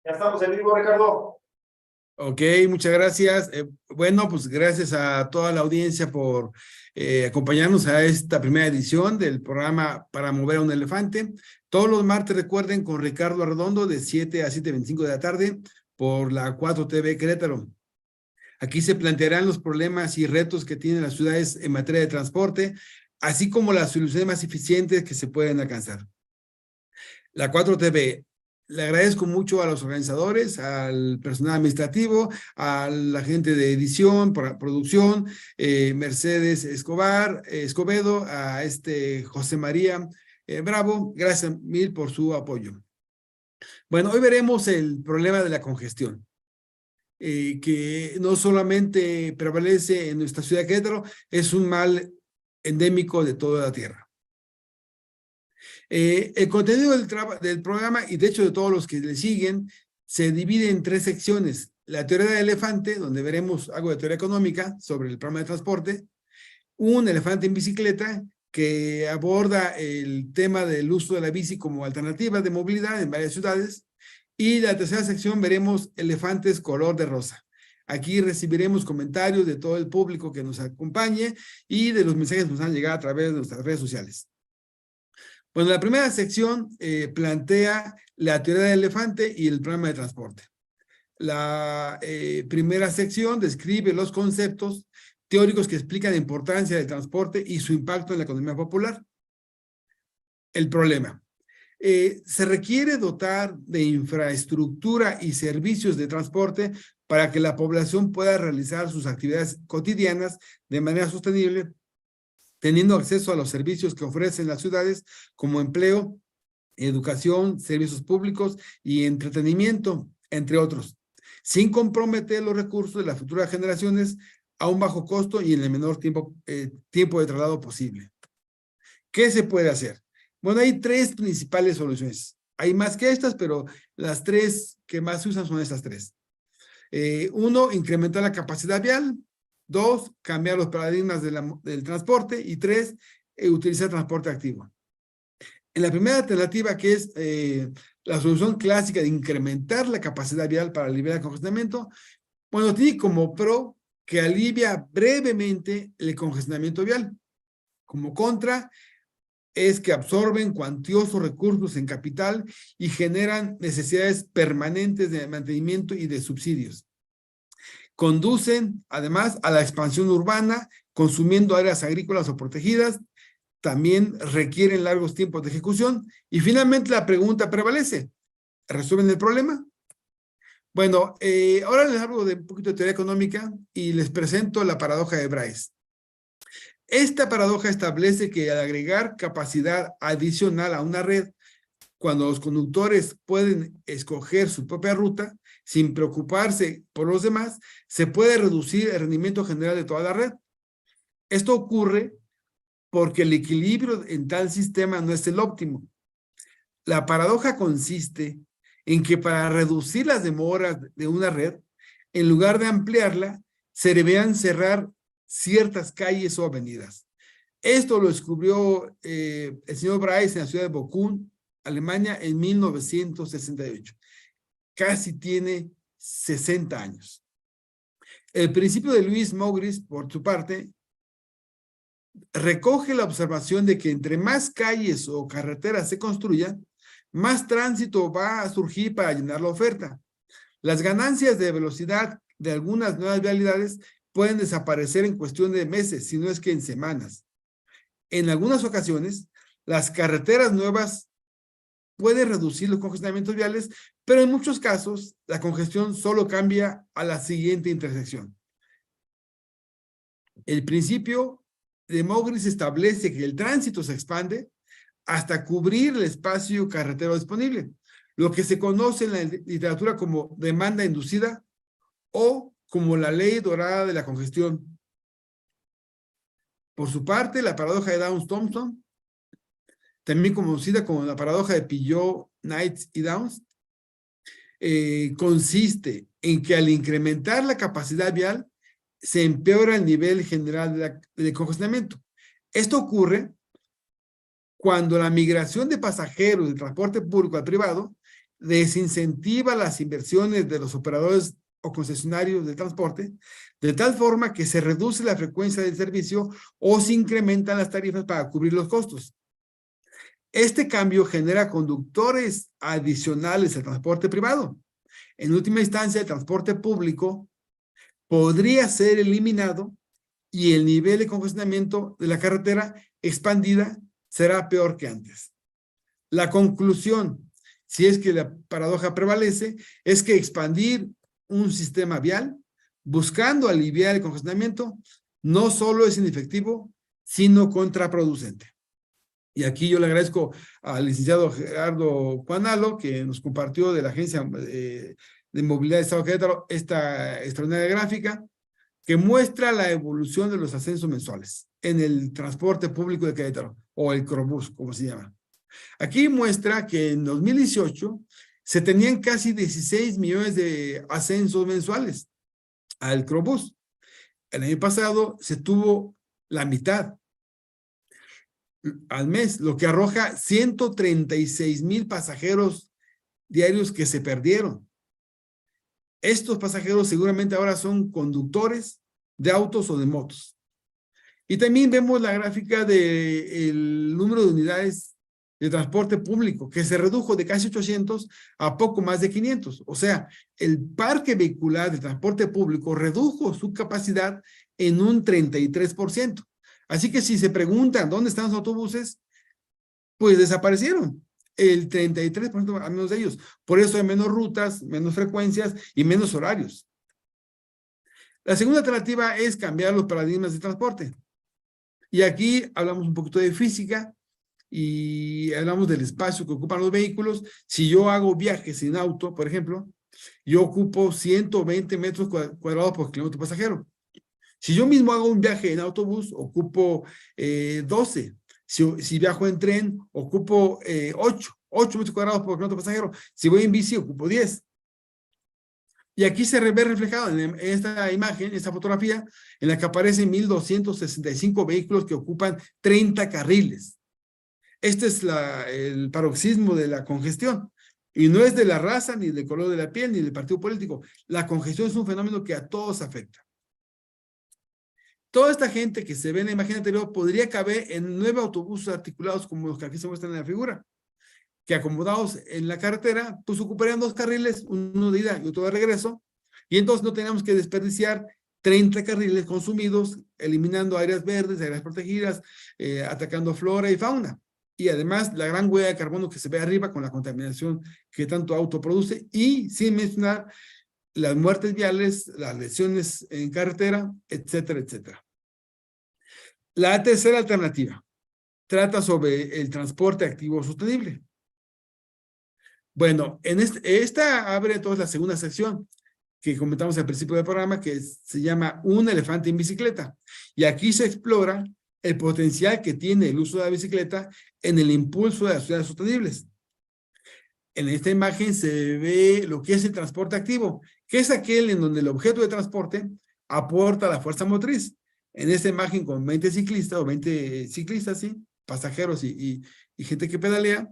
Ya estamos en vivo, Ricardo. Ok, muchas gracias. Bueno, pues gracias a toda la audiencia por acompañarnos a esta primera edición del programa Para Mover a un Elefante. Todos los martes, recuerden, con Ricardo Arredondo de 7 a 7:25 de la tarde por la 4TV Querétaro. Aquí se plantearán los problemas y retos que tienen las ciudades en materia de transporte, así como las soluciones más eficientes que se pueden alcanzar. La 4TV. Le agradezco mucho a los organizadores, al personal administrativo, a la gente de edición, producción, Mercedes Escobedo, a José María Bravo. Gracias mil por su apoyo. Bueno, hoy veremos el problema de la congestión, que no solamente prevalece en nuestra ciudad de Querétaro, es un mal endémico de toda la tierra. El contenido del programa, y de hecho de todos los que le siguen, se divide en 3 secciones. La teoría del elefante, donde veremos algo de teoría económica sobre el programa de transporte. Un elefante en bicicleta, que aborda el tema del uso de la bici como alternativa de movilidad en varias ciudades. Y la tercera sección veremos elefantes color de rosa. Aquí recibiremos comentarios de todo el público que nos acompañe y de los mensajes que nos han llegado a través de nuestras redes sociales. Bueno, la primera sección plantea la teoría del elefante y el programa de transporte. La primera sección describe los conceptos teóricos que explican la importancia del transporte y su impacto en la economía popular. El problema. Se requiere dotar de infraestructura y servicios de transporte para que la población pueda realizar sus actividades cotidianas de manera sostenible, teniendo acceso a los servicios que ofrecen las ciudades como empleo, educación, servicios públicos y entretenimiento, entre otros, sin comprometer los recursos de las futuras generaciones a un bajo costo y en el menor tiempo de traslado posible. ¿Qué se puede hacer? Bueno, hay 3 principales soluciones. Hay más que estas, pero las 3 que más se usan son estas 3. 1, incrementar la capacidad vial. 2, cambiar los paradigmas del transporte. Y 3, utilizar transporte activo. En la primera alternativa, que es la solución clásica de incrementar la capacidad vial para aliviar el congestionamiento, bueno, tiene como pro que alivia brevemente el congestionamiento vial. Como contra, es que absorben cuantiosos recursos en capital y generan necesidades permanentes de mantenimiento y de subsidios. Conducen, además, a la expansión urbana, consumiendo áreas agrícolas o protegidas. También requieren largos tiempos de ejecución. Y finalmente la pregunta prevalece: ¿resuelven el problema? Bueno, ahora les hablo de un poquito de teoría económica y les presento la paradoja de Bryce. Esta paradoja establece que al agregar capacidad adicional a una red, cuando los conductores pueden escoger su propia ruta sin preocuparse por los demás, se puede reducir el rendimiento general de toda la red. Esto ocurre porque el equilibrio en tal sistema no es el óptimo. La paradoja consiste en que para reducir las demoras de una red, en lugar de ampliarla, se deberían cerrar ciertas calles o avenidas. Esto lo descubrió el señor Bryce en la ciudad de Bochum, Alemania, en 1968. Casi tiene 60 años. El principio de Louis Mogris, por su parte, recoge la observación de que entre más calles o carreteras se construyan, más tránsito va a surgir para llenar la oferta. Las ganancias de velocidad de algunas nuevas vialidades pueden desaparecer en cuestión de meses, si no es que en semanas. En algunas ocasiones, las carreteras nuevas pueden reducir los congestionamientos viales, pero en muchos casos, la congestión solo cambia a la siguiente intersección. El principio de Mogris establece que el tránsito se expande hasta cubrir el espacio carretero disponible, lo que se conoce en la literatura como demanda inducida o como la ley dorada de la congestión. Por su parte, la paradoja de Downs-Thompson, también conocida como la paradoja de Pillot, Knight y Downs, consiste en que al incrementar la capacidad vial, se empeora el nivel general de congestionamiento. Esto ocurre cuando la migración de pasajeros del transporte público al privado desincentiva las inversiones de los operadores o concesionarios de transporte, de tal forma que se reduce la frecuencia del servicio o se incrementan las tarifas para cubrir los costos. Este cambio genera conductores adicionales al transporte privado. En última instancia, el transporte público podría ser eliminado y el nivel de congestionamiento de la carretera expandida será peor que antes. La conclusión, si es que la paradoja prevalece, es que expandir un sistema vial buscando aliviar el congestionamiento no solo es inefectivo, sino contraproducente. Y aquí yo le agradezco al licenciado Gerardo Cuanalo, que nos compartió de la Agencia de Movilidad de Estado de Querétaro esta extraordinaria gráfica que muestra la evolución de los ascensos mensuales en el transporte público de Querétaro, o el Crobús, como se llama. Aquí muestra que en 2018 se tenían casi 16 millones de ascensos mensuales al Crobús. El año pasado se tuvo la mitad al mes, lo que arroja 136,000 pasajeros diarios que se perdieron. Estos pasajeros seguramente ahora son conductores de autos o de motos. Y también vemos la gráfica del número de unidades de transporte público, que se redujo de casi 800 a poco más de 500. O sea, el parque vehicular de transporte público redujo su capacidad en un 33%. Así que si se preguntan dónde están los autobuses, pues desaparecieron. El 33% al menos de ellos. Por eso hay menos rutas, menos frecuencias y menos horarios. La segunda alternativa es cambiar los paradigmas de transporte. Y aquí hablamos un poquito de física y hablamos del espacio que ocupan los vehículos. Si yo hago viajes en auto, por ejemplo, yo ocupo 120 metros cuadrados por kilómetro pasajero. Si yo mismo hago un viaje en autobús, ocupo 12. Si viajo en tren, ocupo 8 metros cuadrados por kilómetro pasajero. Si voy en bici, ocupo 10. Y aquí se ve reflejado en esta imagen, esta fotografía, en la que aparecen 1,265 vehículos que ocupan 30 carriles. Este es el paroxismo de la congestión. Y no es de la raza, ni del color de la piel, ni del partido político. La congestión es un fenómeno que a todos afecta. Toda esta gente que se ve en la imagen anterior podría caber en 9 autobuses articulados como los que aquí se muestran en la figura, que acomodados en la carretera, pues ocuparían 2 carriles, uno de ida y otro de regreso, y entonces no tenemos que desperdiciar 30 carriles consumidos, eliminando áreas verdes, áreas protegidas, atacando flora y fauna. Y además la gran huella de carbono que se ve arriba con la contaminación que tanto auto produce, y sin mencionar las muertes viales, las lesiones en carretera, etcétera, etcétera. La tercera alternativa trata sobre el transporte activo sostenible. Bueno, esta abre entonces la segunda sección que comentamos al principio del programa, que se llama Un elefante en bicicleta. Y aquí se explora el potencial que tiene el uso de la bicicleta en el impulso de las ciudades sostenibles. En esta imagen se ve lo que es el transporte activo, que es aquel en donde el objeto de transporte aporta la fuerza motriz. En esta imagen con 20 ciclistas o 20 ciclistas, ¿sí? Pasajeros y gente que pedalea,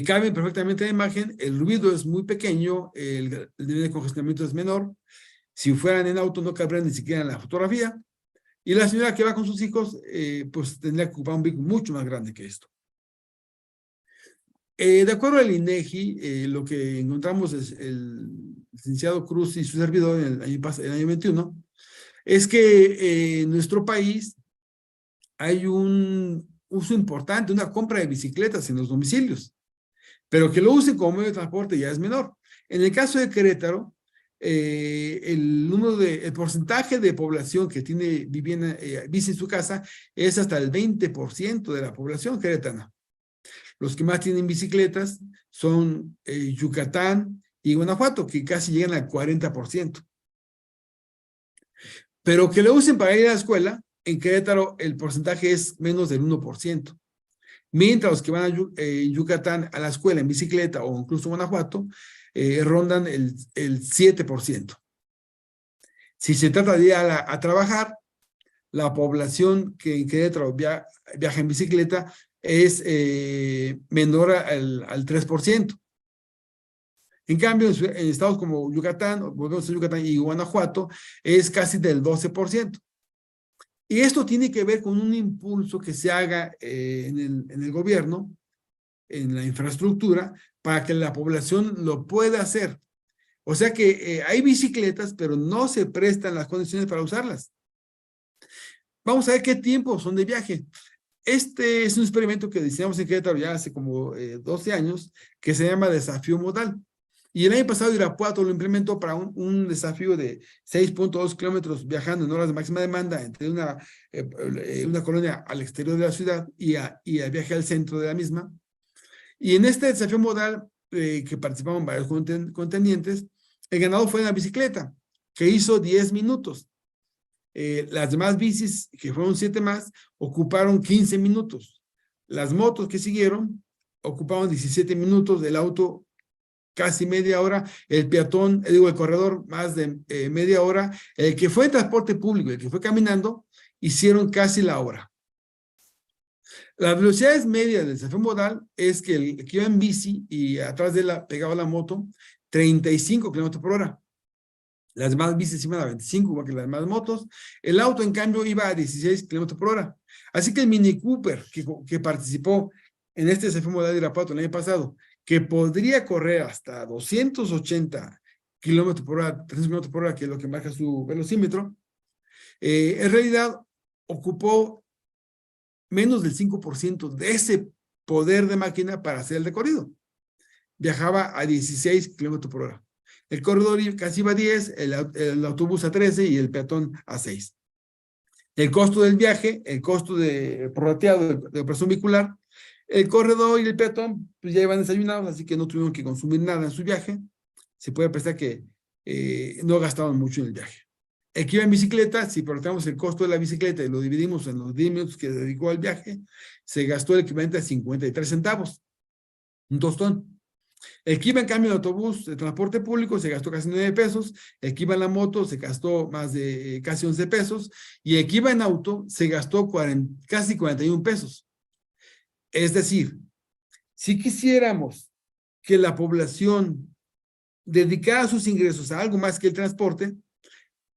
caben perfectamente en la imagen, el ruido es muy pequeño, el nivel de congestionamiento es menor. Si fueran en auto no cabrían ni siquiera en la fotografía. Y la señora que va con sus hijos, pues tendría que ocupar un vehículo mucho más grande que esto. De acuerdo al INEGI, lo que encontramos es el licenciado Cruz y su servidor en el año 21, es que en nuestro país hay un uso importante, una compra de bicicletas en los domicilios, pero que lo usen como medio de transporte ya es menor. En el caso de Querétaro, el porcentaje de población que tiene vivienda, bici en su casa es hasta el 20% de la población queretana. Los que más tienen bicicletas son Yucatán y Guanajuato, que casi llegan al 40%. Pero que lo usen para ir a la escuela, en Querétaro el porcentaje es menos del 1%. Mientras los que van a Yucatán a la escuela en bicicleta o incluso Guanajuato, rondan el 7%. Si se trata de ir a trabajar, la población que en Querétaro viaja en bicicleta es menor al 3%. En cambio, en estados como Yucatán, volvemos a Yucatán y Guanajuato, es casi del 12%. Y esto tiene que ver con un impulso que se haga en el gobierno, en la infraestructura, para que la población lo pueda hacer. O sea que hay bicicletas, pero no se prestan las condiciones para usarlas. Vamos a ver qué tiempo son de viaje. Este es un experimento que diseñamos en Querétaro ya hace como 12 años, que se llama Desafío Modal. Y el año pasado Irapuato lo implementó para un desafío de 6.2 kilómetros viajando en horas de máxima demanda entre una colonia al exterior de la ciudad y al viaje al centro de la misma. Y en este desafío modal, que participaban varios contendientes, el ganador fue en la bicicleta, que hizo 10 minutos. Las demás bicis, que fueron 7 más, ocuparon 15 minutos. Las motos que siguieron ocuparon 17 minutos, el auto casi media hora, el peatón, el corredor más de media hora, el que fue en transporte público, el que fue caminando, hicieron casi la hora. Las velocidades medias del desafío modal es que el que iba en bici y atrás de él pegaba la moto, 35 kilómetros por hora. Las demás bicis iban a 25, igual que las demás motos. El auto, en cambio, iba a 16 kilómetros por hora. Así que el Mini Cooper, que participó en este desafío modal de Irapuato el año pasado, que podría correr hasta 280 kilómetros por hora, 300 kilómetros por hora, que es lo que marca su velocímetro, en realidad ocupó menos del 5% de ese poder de máquina para hacer el recorrido. Viajaba a 16 kilómetros por hora. El corredor casi iba a 10, el autobús a 13 y el peatón a 6. El costo del viaje, el costo prorrateado de operación vehicular, el corredor y el peatón pues ya iban desayunados, así que no tuvieron que consumir nada en su viaje. Se puede pensar que no gastaban mucho en el viaje. El que iba en bicicleta, si prorrateamos el costo de la bicicleta y lo dividimos en los 10 minutos que dedicó al viaje, se gastó el equivalente a 53 centavos, un tostón. El que iba en cambio en autobús de transporte público se gastó casi 9 pesos, el que iba en la moto se gastó más de casi 11 pesos y el que iba en auto se gastó casi 41 pesos. Es decir, si quisiéramos que la población dedicara sus ingresos a algo más que el transporte,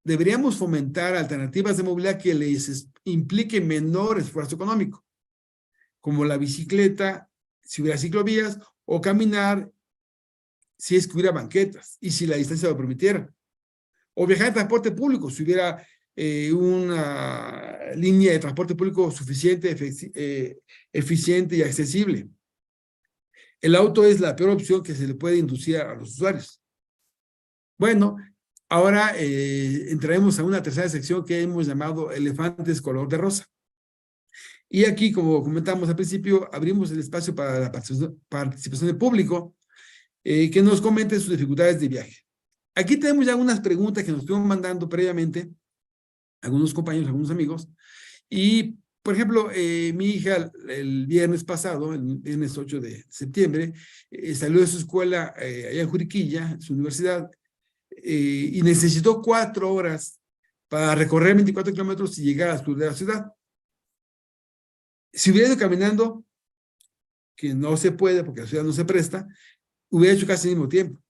deberíamos fomentar alternativas de movilidad que les implique menor esfuerzo económico, como la bicicleta, si hubiera ciclovías, o caminar si es que hubiera banquetas y si la distancia lo permitiera. O viajar en transporte público, si hubiera una línea de transporte público suficiente, eficiente y accesible. El auto es la peor opción que se le puede inducir a los usuarios. Bueno, ahora entraremos a una tercera sección que hemos llamado elefantes color de rosa. Y aquí, como comentamos al principio, abrimos el espacio para la participación del público que nos comente sus dificultades de viaje. Aquí tenemos ya algunas preguntas que nos estuvieron mandando previamente algunos compañeros, algunos amigos. Y, por ejemplo, mi hija el viernes pasado, el viernes 8 de septiembre, salió de su escuela allá en Juriquilla, su universidad, y necesitó 4 horas para recorrer 24 kilómetros y llegar al sur de la ciudad. Si hubiera ido caminando, que no se puede porque la ciudad no se presta, hubiera hecho casi el mismo tiempo.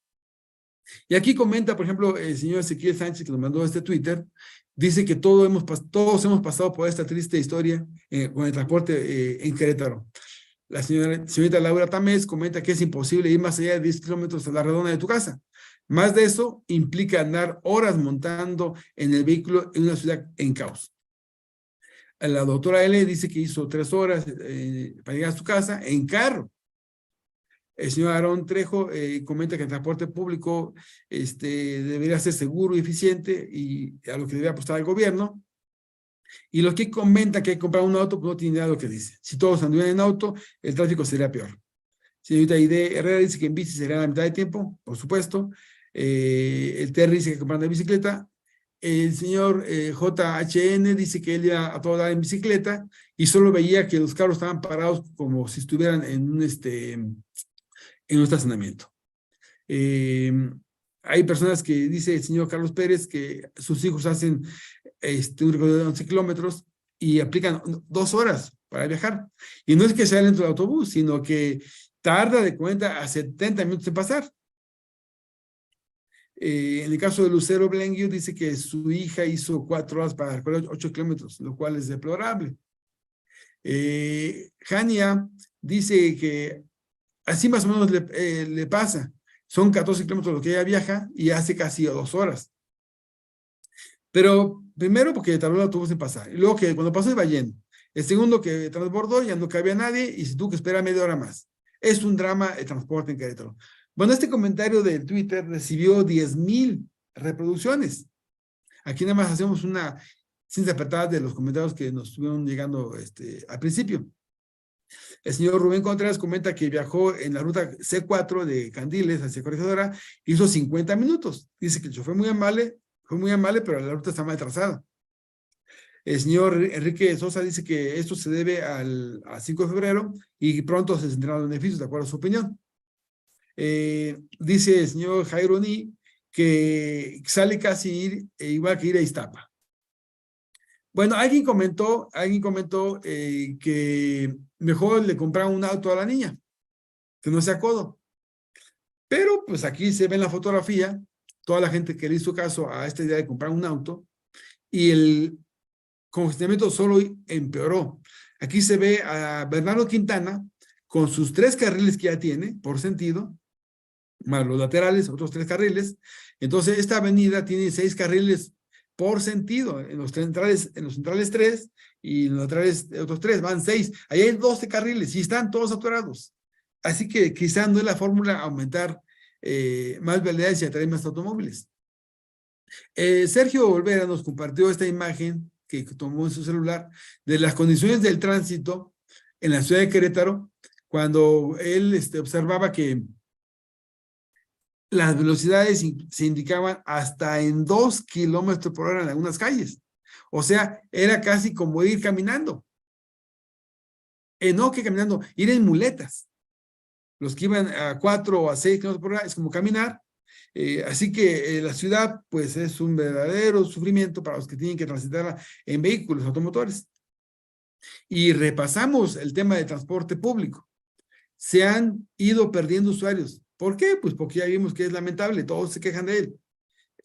Y aquí comenta, por ejemplo, el señor Ezequiel Sánchez, que nos mandó este Twitter, dice que todos hemos pasado por esta triste historia con el transporte en Querétaro. La señorita Laura Tamés comenta que es imposible ir más allá de 10 kilómetros a la redonda de tu casa. Más de eso implica andar horas montando en el vehículo en una ciudad en caos. La doctora L dice que hizo 3 horas para llegar a su casa en carro. El señor Aarón Trejo comenta que el transporte público debería ser seguro y eficiente y a lo que debería apostar el gobierno. Y los que comentan que hay que comprar un auto, pues no tienen idea de lo que dice. Si todos anduvieran en auto, el tráfico sería peor. Señorita Ide Herrera dice que en bici sería la mitad de tiempo, por supuesto. El Terry dice que compran de bicicleta. El señor JHN dice que él iba a toda hora en bicicleta y solo veía que los carros estaban parados como si estuvieran en un estacionamiento. Hay personas que dice el señor Carlos Pérez que sus hijos hacen un recorrido de 11 kilómetros y aplican 2 horas para viajar. Y no es que sea dentro del autobús, sino que tarda de 40 a 70 minutos en pasar. En el caso de Lucero Blenguio, dice que su hija hizo 4 horas para recorrer 8 kilómetros, lo cual es deplorable. Jania dice que así más o menos le pasa. Son 14 kilómetros lo que ella viaja y hace casi 2 horas. Pero primero porque tardó el autobús en pasar. Y luego que cuando pasó iba lleno. El segundo que transbordó ya no cabía nadie y se tuvo que esperar media hora más. Es un drama el transporte en Querétaro. Bueno, este comentario de Twitter recibió 10,000 reproducciones. Aquí nada más hacemos una ciencia apretada de los comentarios que nos estuvieron llegando al principio. El señor Rubén Contreras comenta que viajó en la ruta C4 de Candiles hacia Corregidora, hizo 50 minutos. Dice que el chofer fue muy amable, pero la ruta está mal trazada. El señor Enrique Sosa dice que esto se debe al 5 de febrero y pronto se tendrán los beneficios, de acuerdo a su opinión. Dice el señor Jairo Ni que sale casi igual que ir a Iztapa. Bueno, alguien comentó que mejor le compraron un auto a la niña, que no sea codo. Pero pues aquí se ve en la fotografía toda la gente que le hizo caso a esta idea de comprar un auto y el congestionamiento solo empeoró. Aquí se ve a Bernardo Quintana con sus 3 carriles que ya tiene por sentido, más los laterales, otros 3 carriles. Entonces, esta avenida tiene 6 carriles por sentido. En los centrales 3 y en los laterales otros 3, van 6. Ahí hay 12 carriles y están todos atorados. Así que quizá no es la fórmula aumentar más vialidades y atraer más automóviles. Sergio Olvera nos compartió esta imagen que tomó en su celular de las condiciones del tránsito en la ciudad de Querétaro, cuando él observaba que las velocidades se indicaban hasta en 2 kilómetros por hora en algunas calles. O sea, era casi como ir caminando. No que caminando, ir en muletas. Los que iban a 4 o a 6 kilómetros por hora es como caminar. Así que la ciudad, pues, es un verdadero sufrimiento para los que tienen que transitarla en vehículos automotores. Y repasamos el tema de transporte público. Se han ido perdiendo usuarios. ¿Por qué? Pues porque ya vimos que es lamentable, todos se quejan de él.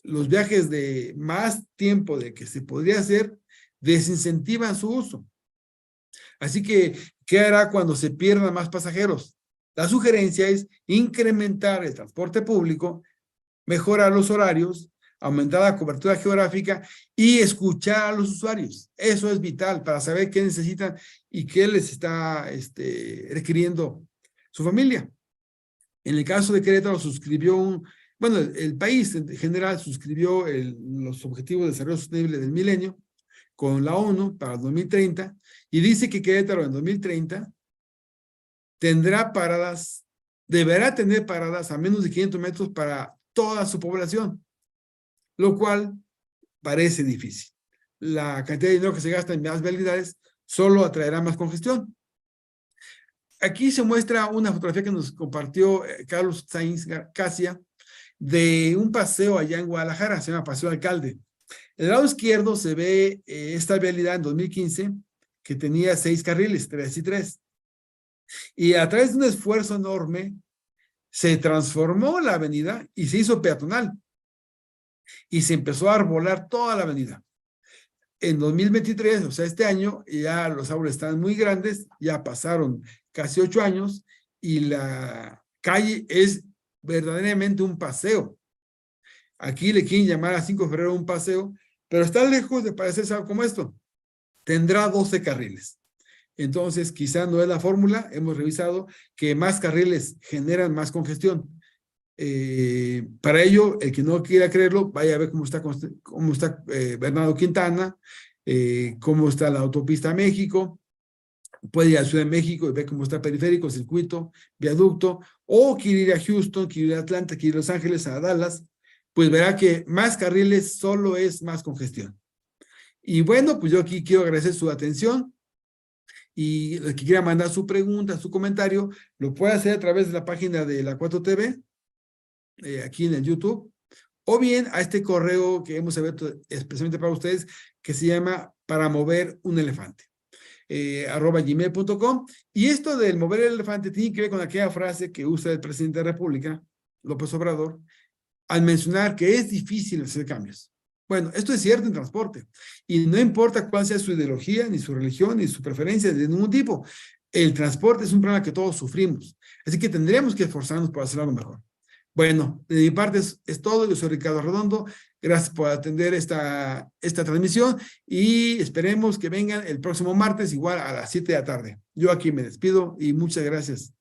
Los viajes de más tiempo de que se podría hacer desincentivan su uso. Así que, ¿qué hará cuando se pierdan más pasajeros? La sugerencia es incrementar el transporte público, mejorar los horarios, aumentar la cobertura geográfica y escuchar a los usuarios. Eso es vital para saber qué necesitan y qué les está requiriendo su familia. En el caso de Querétaro suscribió el país en general suscribió los Objetivos de Desarrollo Sostenible del Milenio con la ONU para el 2030 y dice que Querétaro en 2030 deberá tener paradas a menos de 500 metros para toda su población, lo cual parece difícil. La cantidad de dinero que se gasta en más vialidades solo atraerá más congestión. Aquí se muestra una fotografía que nos compartió Carlos Sainz Casia de un paseo allá en Guadalajara, se llama Paseo Alcalde. Del lado izquierdo se ve esta vialidad en 2015 que tenía 6 carriles, 3 y 3. Y a través de un esfuerzo enorme se transformó la avenida y se hizo peatonal. Y se empezó a arbolar toda la avenida. En 2023, o sea, este año, ya los árboles están muy grandes, ya pasaron casi 8 años y la calle es verdaderamente un paseo. Aquí le quieren llamar a 5 de febrero un paseo, pero está lejos de parecerse algo como esto. Tendrá 12 carriles. Entonces, quizá no es la fórmula. Hemos revisado que más carriles generan más congestión. Para ello, el que no quiera creerlo, vaya a ver cómo está Bernardo Quintana, cómo está la autopista a México, puede ir a Ciudad de México y ver cómo está periférico, circuito, viaducto, o quiere ir a Houston, quiere ir a Atlanta, quiere ir a Los Ángeles, a Dallas, pues verá que más carriles solo es más congestión. Y bueno, pues yo aquí quiero agradecer su atención y el que quiera mandar su pregunta, su comentario, lo puede hacer a través de la página de la 4TV, aquí en el YouTube, o bien a este correo que hemos abierto especialmente para ustedes, que se llama para mover un elefante, @gmail.com. Y esto del mover el elefante tiene que ver con aquella frase que usa el presidente de la República, López Obrador, al mencionar que es difícil hacer cambios. Bueno, esto es cierto en transporte, y no importa cuál sea su ideología, ni su religión, ni su preferencia de ningún tipo, el transporte es un problema que todos sufrimos, así que tendríamos que esforzarnos por hacer algo mejor. Bueno, de mi parte es todo. Yo soy Ricardo Redondo. Gracias por atender esta transmisión y esperemos que vengan el próximo martes igual a las 7 de la tarde. Yo aquí me despido y muchas gracias.